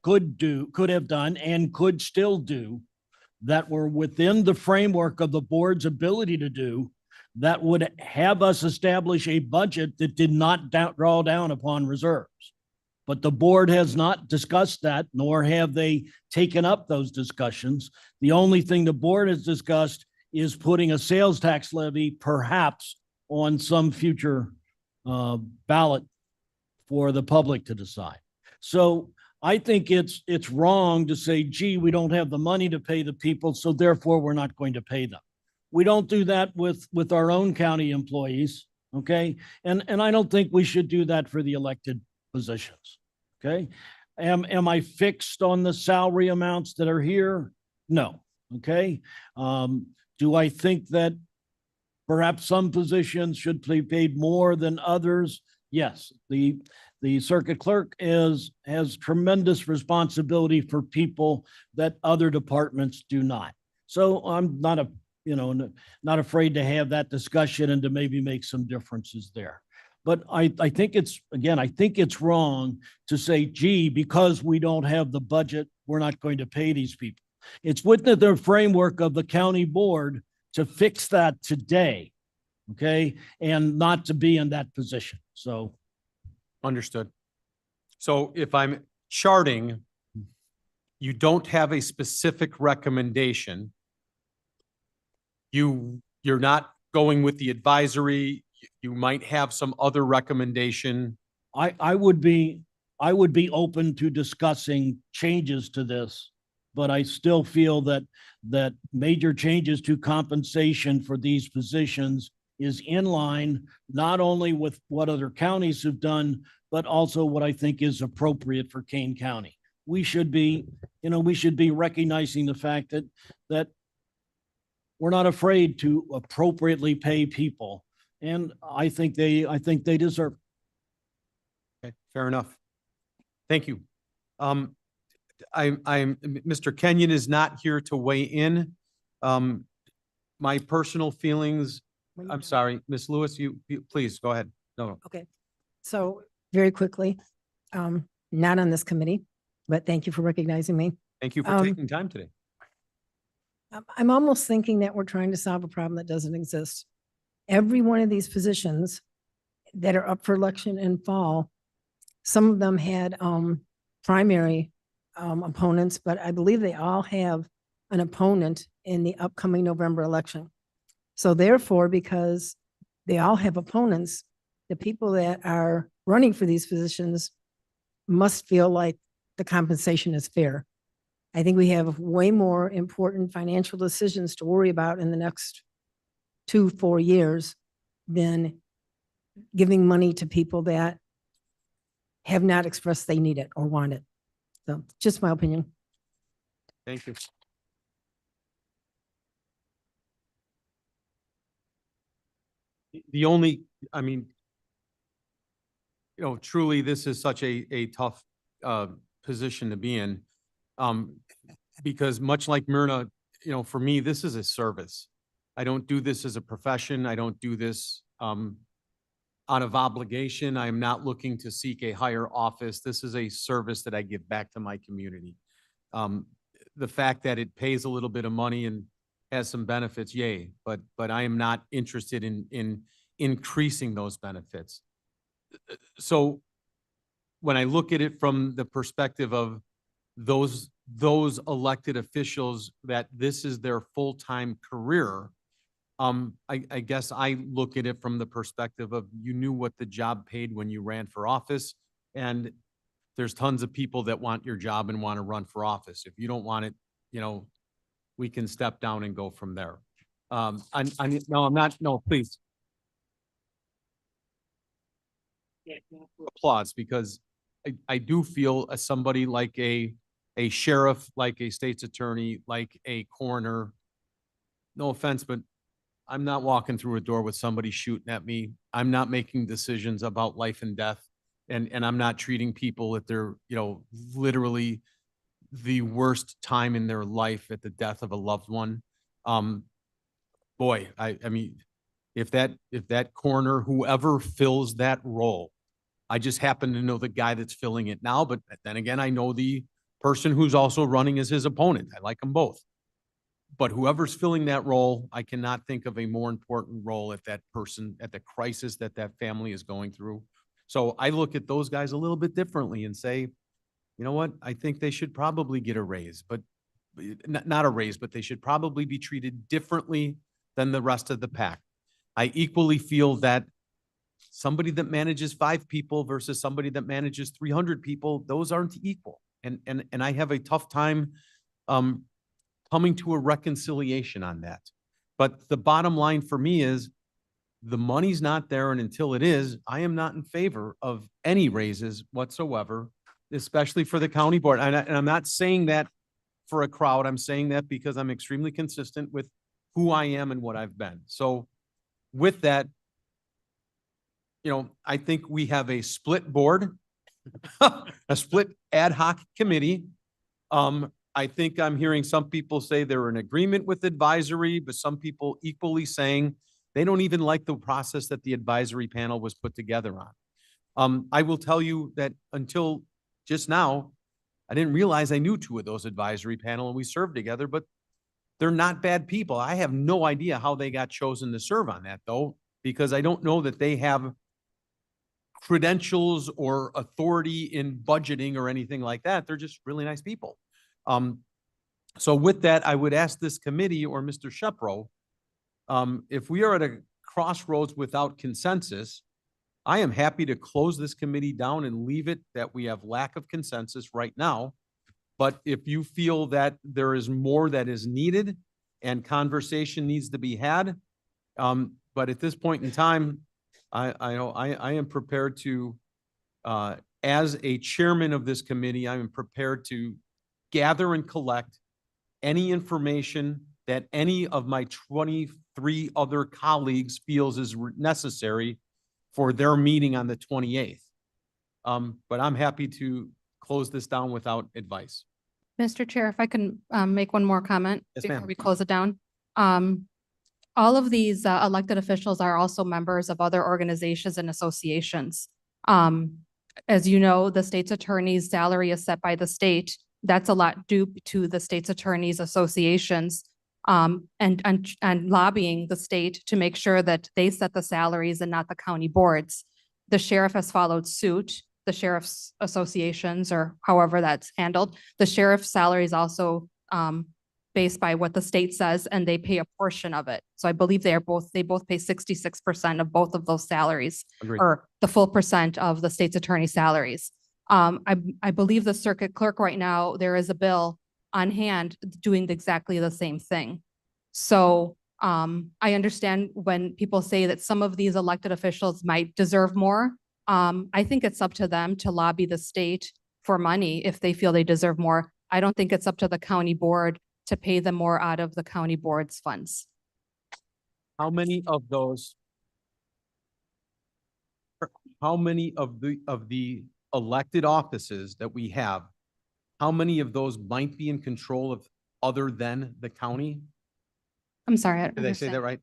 done and could still do that were within the framework of the board's ability to do, that would have us establish a budget that did not draw down upon reserves. But the board has not discussed that, nor have they taken up those discussions. The only thing the board has discussed is putting a sales tax levy perhaps on some future ballot for the public to decide. So I think it's wrong to say, gee, we don't have the money to pay the people, so therefore we're not going to pay them. We don't do that with our own county employees, okay? And I don't think we should do that for the elected positions, okay? Am I fixed on the salary amounts that are here? No, okay? Do I think that perhaps some positions should be paid more than others? Yes, the circuit clerk has tremendous responsibility for people that other departments do not. So I'm not afraid to have that discussion and to maybe make some differences there. But I think it's wrong to say, gee, because we don't have the budget, we're not going to pay these people. It's within the framework of the county board to fix that today, okay? And not to be in that position, so. Understood. So if I'm charting, you don't have a specific recommendation. You're not going with the advisory. You might have some other recommendation. I would be open to discussing changes to this, but I still feel that major changes to compensation for these positions is in line, not only with what other counties have done, but also what I think is appropriate for Kane County. We should be recognizing the fact that we're not afraid to appropriately pay people. And I think they deserve. Okay, fair enough. Thank you. Mr. Kenyon is not here to weigh in. My personal feelings, I'm sorry, Ms. Lewis, you please go ahead. No. Okay, so very quickly, not on this committee, but thank you for recognizing me. Thank you for taking time today. I'm almost thinking that we're trying to solve a problem that doesn't exist. Every one of these positions that are up for election in fall, some of them had primary opponents, but I believe they all have an opponent in the upcoming November election. So therefore, because they all have opponents, the people that are running for these positions must feel like the compensation is fair. I think we have way more important financial decisions to worry about in the next 2-4 years than giving money to people that have not expressed they need it or want it. So just my opinion. Thank you. The only, I mean, truly, this is such a tough position to be in. Because much like Myrna, for me, this is a service. I don't do this as a profession. I don't do this out of obligation. I am not looking to seek a higher office. This is a service that I give back to my community. The fact that it pays a little bit of money and has some benefits, yay, but I am not interested in increasing those benefits. So when I look at it from the perspective of those elected officials, that this is their full-time career, I guess I look at it from the perspective of you knew what the job paid when you ran for office, and there's tons of people that want your job and want to run for office. If you don't want it, we can step down and go from there. No, please. Applause, because I do feel as somebody like a sheriff, like a state's attorney, like a coroner, no offense, but I'm not walking through a door with somebody shooting at me. I'm not making decisions about life and death. And I'm not treating people at their, literally the worst time in their life at the death of a loved one. Boy, I mean, if that coroner, whoever fills that role, I just happen to know the guy that's filling it now, but then again, I know the person who's also running as his opponent. I like them both. But whoever's filling that role, I cannot think of a more important role at that person, at the crisis that that family is going through. So I look at those guys a little bit differently and say, you know what? I think they should probably get a raise, but not a raise, but they should probably be treated differently than the rest of the pack. I equally feel that somebody that manages 5 people versus somebody that manages 300 people, those aren't equal. And I have a tough time coming to a reconciliation on that. But the bottom line for me is the money's not there, and until it is, I am not in favor of any raises whatsoever, especially for the county board. And I'm not saying that for a crowd. I'm saying that because I'm extremely consistent with who I am and what I've been. So with that, I think we have a split board, a split ad hoc committee. I think I'm hearing some people say they're in agreement with advisory, but some people equally saying they don't even like the process that the advisory panel was put together on. I will tell you that until just now, I didn't realize I knew 2 of those advisory panel and we served together, but they're not bad people. I have no idea how they got chosen to serve on that though, because I don't know that they have credentials or authority in budgeting or anything like that. They're just really nice people. So with that, I would ask this committee or Mr. Shepro, if we are at a crossroads without consensus, I am happy to close this committee down and leave it that we have lack of consensus right now. But if you feel that there is more that is needed and conversation needs to be had, but at this point in time, I am prepared to, as a chairman of this committee, I am prepared to gather and collect any information that any of my 23 other colleagues feels is necessary for their meeting on the 28th. But I'm happy to close this down without advice. Mr. Chair, if I can make one more comment Yes, before ma'am. we close it down. All of these elected officials are also members of other organizations and associations. As you know, the state's attorney's salary is set by the state. That's a lot due to the state's attorneys associations and lobbying the state to make sure that they set the salaries and not the county boards. The sheriff has followed suit, the sheriff's associations or however that's handled. The sheriff's salary is also based by what the state says, and they pay a portion of it. So I believe they both pay 66% of both of those salaries. Agreed. Or the full percent of the state's attorney salaries. I believe the circuit clerk right now, there is a bill on hand doing exactly the same thing. So I understand when people say that some of these elected officials might deserve more. I think it's up to them to lobby the state for money if they feel they deserve more. I don't think it's up to the county board to pay them more out of the county board's funds. How many of the elected offices that we have, how many of those might be in control of other than the county? I'm sorry. I don't Did I say that understand. right?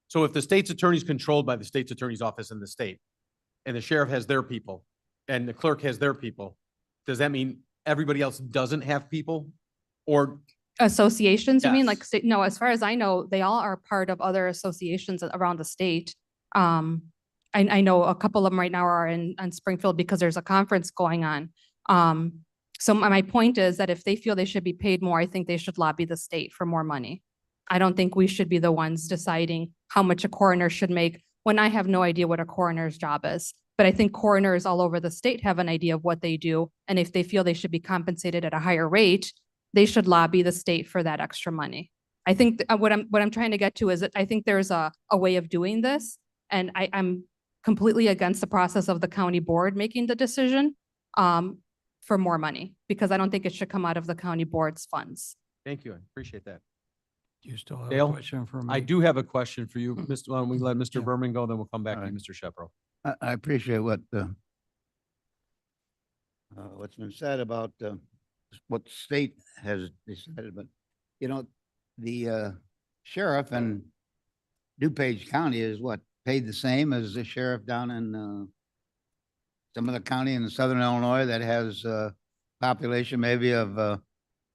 So if the state's attorney is controlled by the state's attorney's office in the state, and the sheriff has their people, and the clerk has their people, does that mean everybody else doesn't have people? Or Associations, you mean? Like, Yes. no, as far as I know, they all are part of other associations around the state. I know a couple of them right now are in Springfield because there's a conference going on. So my point is that if they feel they should be paid more, I think they should lobby the state for more money. I don't think we should be the ones deciding how much a coroner should make when I have no idea what a coroner's job is. But I think coroners all over the state have an idea of what they do. And if they feel they should be compensated at a higher rate, they should lobby the state for that extra money. I think what I'm trying to get to is that I think there's a way of doing this. And I'm completely against the process of the county board making the decision. for more money, because I don't think it should come out of the county board's funds. Thank you. I appreciate that. Do you still have a Dale, question for me? I do have a question for you, Mr. Why don't we let Mr. Yeah. Berman go, then we'll come back to you, All right. Mr. Shepro. I appreciate what's been said about what the state has decided, but you know, the sheriff in DuPage County is what, paid the same as the sheriff down in some other county in southern Illinois that has population maybe of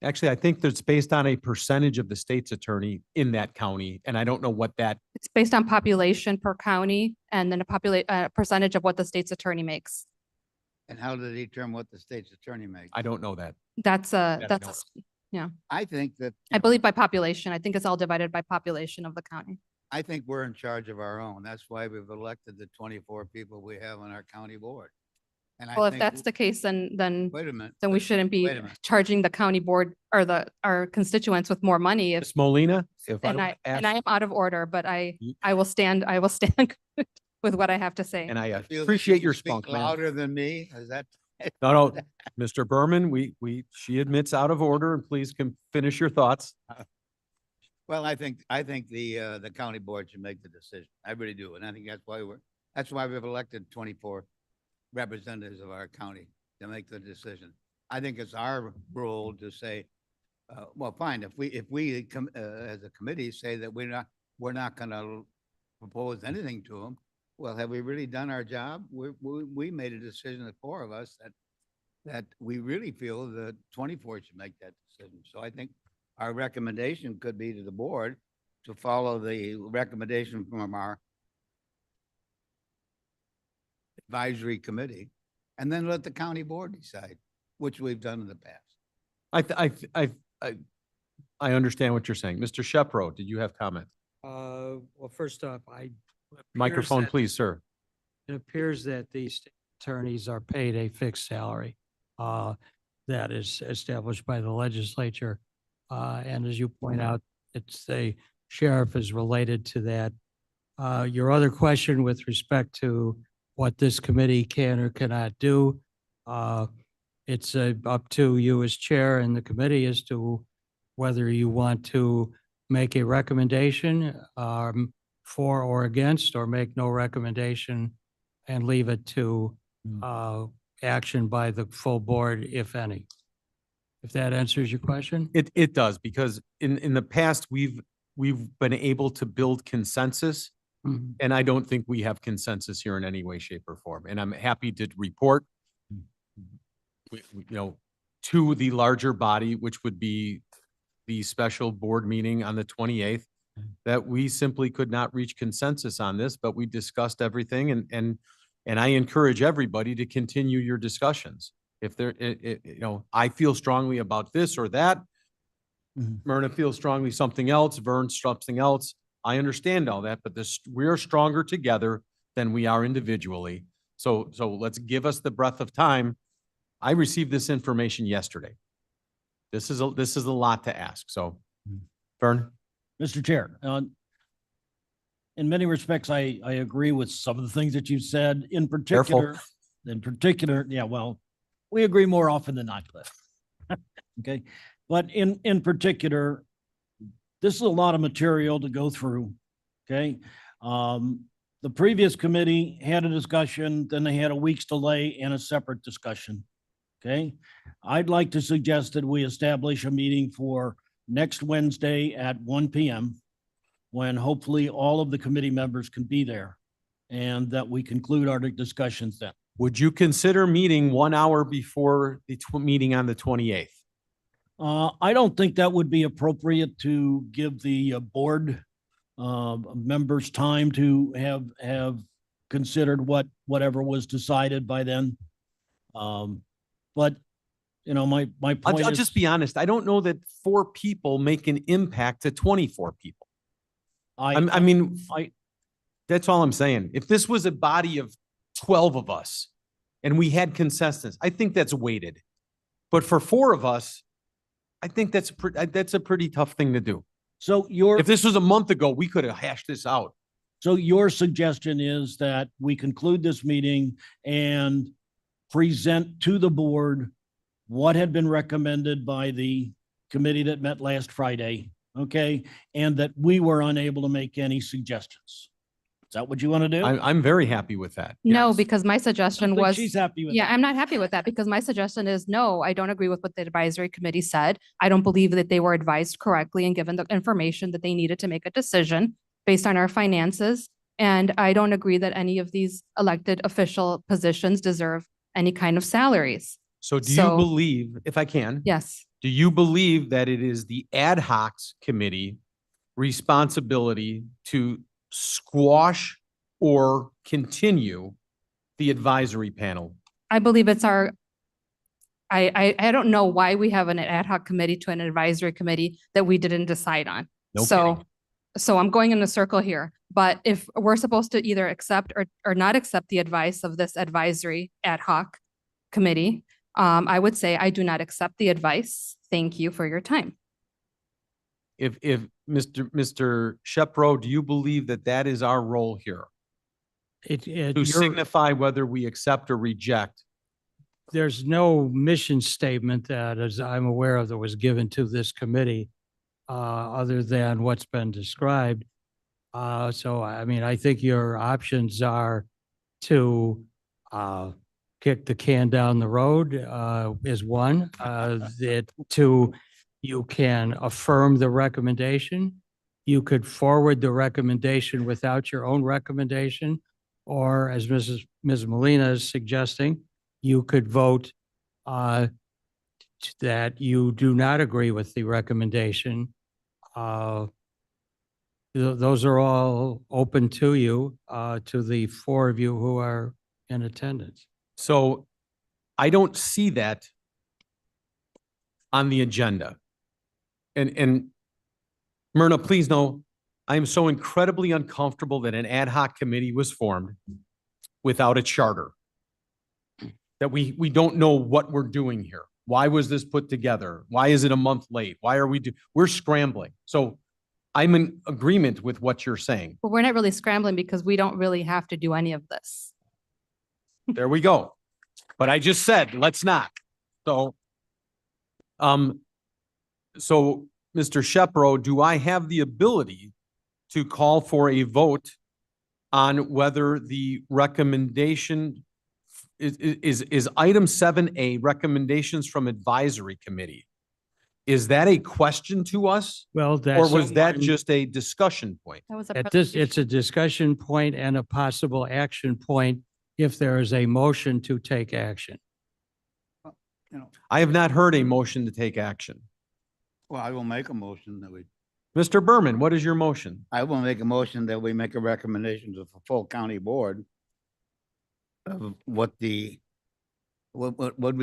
Actually, I think that's based on a percentage of the state's attorney in that county, and I don't know what that, It's based on population per county and then a percentage of what the state's attorney makes. and how do they determine what the state's attorney makes? I don't know that. That's a, That I that's, I think that, I believe by population. I think it's all divided by population of the county. I think we're in charge of our own. That's why we've elected the 24 people we have on our county board. And I Well, if think that's the case, then wait a minute. we shouldn't be Wait a minute. charging the county board or our constituents with more money if, Ms. Molina, if and I I am ask, out of order, but You- I will stand with what I have to say. and I Feel that appreciate you your speak spunk, man. louder than me. Is that? No, no, Mr. Berman, she admits out of order, and please can finish your thoughts. Well, I think the county board should make the decision. I really do. And I think that's why we've elected 24 representatives of our county to make the decision. I think it's our role to say, well, fine, if we as a committee say that we're not gonna propose anything to them, well, have we really done our job? We made a decision, the four of us, that we really feel that 24 should make that decision. So I think our recommendation could be to the board to follow the recommendation from our advisory committee, and then let the county board decide, which we've done in the past. I understand what you're saying. Mr. Shepro, did you have comment? Well, first off, Microphone, please, sir. It appears that these state attorneys are paid a fixed salary that is established by the legislature. And as you point out, it's the sheriff is related to that. Your other question with respect to what this committee can or cannot do, it's up to you as chair and the committee as to whether you want to make a recommendation for or against, or make no recommendation and leave it to action by the full board, if any. If that answers your question? It does, because in the past, we've been able to build consensus, Mhm. and I don't think we have consensus here in any way, shape, or form. And I'm happy to report, to the larger body, which would be the special board meeting on the 28th, that we simply could not reach consensus on this, but we discussed everything, and I encourage everybody to continue your discussions. If there, I feel strongly about this or that. Myrna feels strongly something else, Vern something else. I understand all that, but we are stronger together than we are individually. So let's give us the breadth of time. I received this information yesterday. This is a lot to ask. So, Vern? Mr. Chair, in many respects, I agree with some of the things that you said. In particular, yeah, well, we agree more often than not, Cliff. Okay, but in particular, this is a lot of material to go through. Okay, the previous committee had a discussion, then they had a week's delay and a separate discussion. Okay, I'd like to suggest that we establish a meeting for next Wednesday at 1 p.m. when hopefully all of the committee members can be there, and that we conclude our discussions then. Would you consider meeting 1 hour before the meeting on the 28th? I don't think that would be appropriate to give the board members time to have considered whatever was decided by then. But my point I'll is, just be honest. I don't know that 4 people make an impact to 24 people. I mean, that's all I'm saying. If this was a body of 12 of us and we had consensus, I think that's weighted. But for 4 of us, I think that's a pretty tough thing to do. So If this was a month ago, we could have hashed this out. So your suggestion is that we conclude this meeting and present to the board what had been recommended by the committee that met last Friday, okay? And that we were unable to make any suggestions. Is that what you want to do? I'm very happy with that. No, Yes. because my I suggestion don't think was. she's happy with Yeah, that. I'm not happy with that because my suggestion is, no, I don't agree with what the advisory committee said. I don't believe that they were advised correctly and given the information that they needed to make a decision based on our finances. And I don't agree that any of these elected official positions deserve any kind of salaries. So do you So- believe, if I can? Yes, Do you believe that it is the ad hocs committee responsibility to squash or continue the advisory panel? I believe it's our, I don't know why we have an ad hoc committee to an advisory committee that we didn't decide on. No So, kidding. so I'm going in a circle here, but if we're supposed to either accept or not accept the advice of this advisory ad hoc committee, I would say I do not accept the advice. Thank you for your time. If Mr. Shepro, do you believe that that is our role here? To signify whether we accept or reject? There's no mission statement that, as I'm aware of, that was given to this committee, other than what's been described. So, I mean, I think your options are to, kick the can down the road, is one. You can affirm the recommendation. You could forward the recommendation without your own recommendation. Or as Ms. Molina is suggesting, you could vote that you do not agree with the recommendation. Those are all open to you, to the four of you who are in attendance. So I don't see that on the agenda. And Myrna, please know, I am so incredibly uncomfortable that an ad hoc committee was formed without a charter. That we don't know what we're doing here. Why was this put together? Why is it a month late? Why are we're scrambling. So I'm in agreement with what you're saying. But we're not really scrambling because we don't really have to do any of this. There we go. But I just said, let's not. So, Mr. Shepro, do I have the ability to call for a vote on whether the recommendation is item 7A, recommendations from advisory committee? Is that a question to us? Well, Or that's. was that just a discussion point? That was a At this, it's presentation. a discussion point and a possible action point if there is a motion to take action. I have not heard a motion to take action. Well, I will make a motion that Mr. Berman, what is your motion? I will make a motion that we make a recommendation to the full county board of what we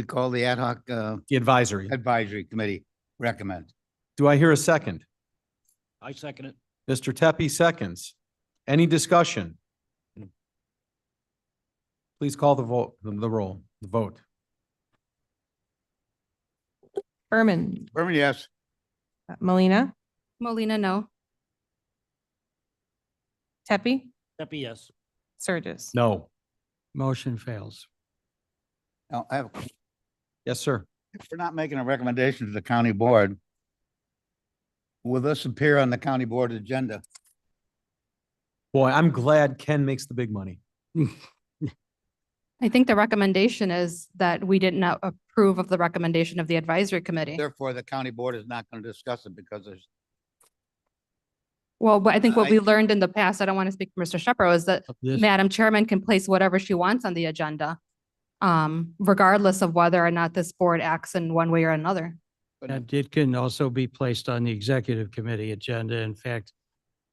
call the ad hoc, The advisory. advisory committee recommend. Do I hear a second? I second it. Mr. Tepy seconds. Any discussion? Please call the vote, the roll, the vote. Berman, Berman, yes. Molina, Molina, no. Tepe, Happy, yes. Surges. No. Motion fails. Now, I have, Yes, sir. if we're not making a recommendation to the county board, will this appear on the county board agenda? Boy, I'm glad Ken makes the big money. I think the recommendation is that we did not approve of the recommendation of the advisory committee. Therefore, the county board is not going to discuss it because there's, Well, but I think what I- we learned in the past, I don't want to speak for Mr. Shepro, is that This- Madam Chairman can place whatever she wants on the agenda, regardless of whether or not this board acts in one way or another. And it can also be placed on the executive committee agenda. In fact,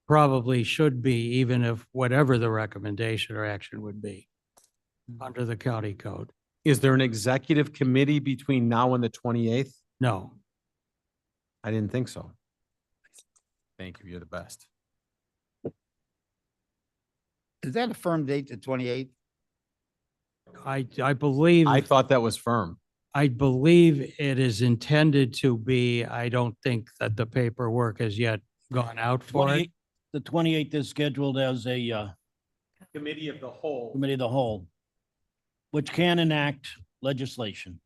probably should be, even if whatever the recommendation or action would be under the county code. Is there an executive committee between now and the 28th? No, I didn't think so. Thank you. You're the best. is that a firm date, the 28th? I believe, I thought that was firm. I believe it is intended to be. I don't think that the paperwork has yet gone out for it. The 28th is scheduled as a Committee of the whole. committee of the whole, which can enact legislation.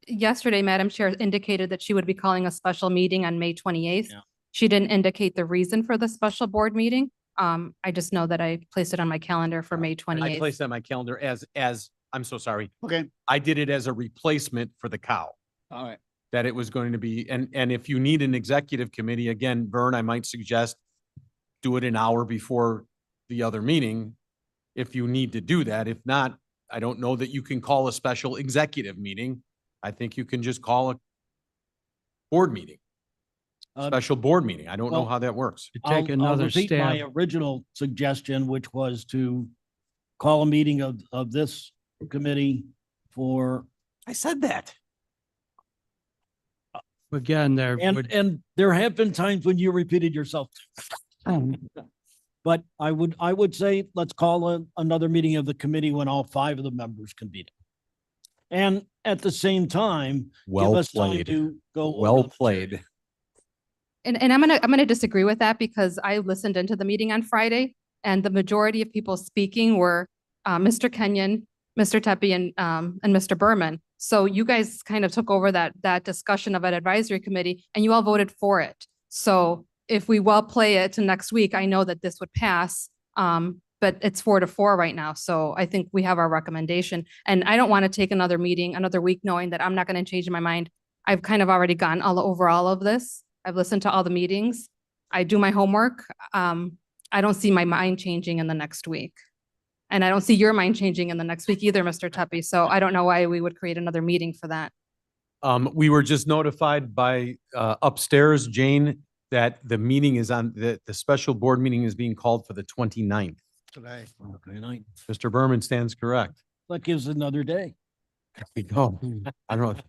Yesterday, Madam Chair indicated that she would be calling a special meeting on May 28th. Yeah. She didn't indicate the reason for the special board meeting. I just know that I placed it on my calendar for May I 28th. placed it on my calendar as, I'm so sorry. Okay, I did it as a replacement for the cow. all right. That it was going to be, and if you need an executive committee, again, Vern, I might suggest do it an hour before the other meeting if you need to do that. If not, I don't know that you can call a special executive meeting. I think you can just call a board meeting, special board meeting. I don't know well, how that works. To take I'll another repeat my stab, original suggestion, which was to call a meeting of this committee for, I said that. again, there and, would, and there have been times when you repeated yourself. But I would say, let's call another meeting of the committee when all 5 of the members convene. And at the same time, give Well us time played. to go. over Well the played. And I'm gonna disagree with that because I listened into the meeting on Friday and the majority of people speaking were Mr. Kenyon, Mr. Tepe and Mr. Berman. So you guys kind of took over that discussion of an advisory committee and you all voted for it. So if we well play it to next week, I know that this would pass. But it's 4-4 right now. So I think we have our recommendation. And I don't want to take another meeting, another week, knowing that I'm not going to change my mind. I've kind of already gone over all of this. I've listened to all the meetings. I do my homework. I don't see my mind changing in the next week. And I don't see your mind changing in the next week either, Mr. Tepe. So I don't know why we would create another meeting for that. We were just notified by upstairs, Jane, that the meeting is on, the special board meeting is being called for the 29th. Today. Okay, night. Mr. Berman stands correct. That gives another day. We go. I don't know.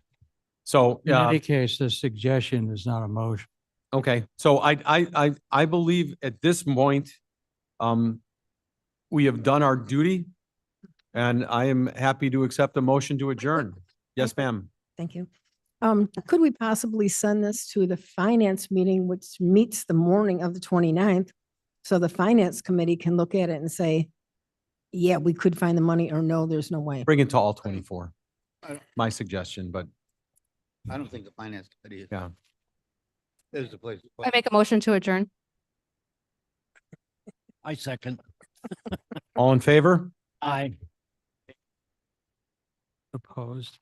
So, in any case, the suggestion is not a motion. okay, so I believe at this point, we have done our duty. And I am happy to accept a motion to adjourn. Yes, ma'am. Thank you. Could we possibly send this to the finance meeting, which meets the morning of the 29th? So the finance committee can look at it and say, yeah, we could find the money, or no, there's no way. Bring it to all 24. I- My suggestion, but I don't think the finance committee is. Yeah. Is the place. to put I it. make a motion to adjourn. I second. all in favor? Aye. Opposed?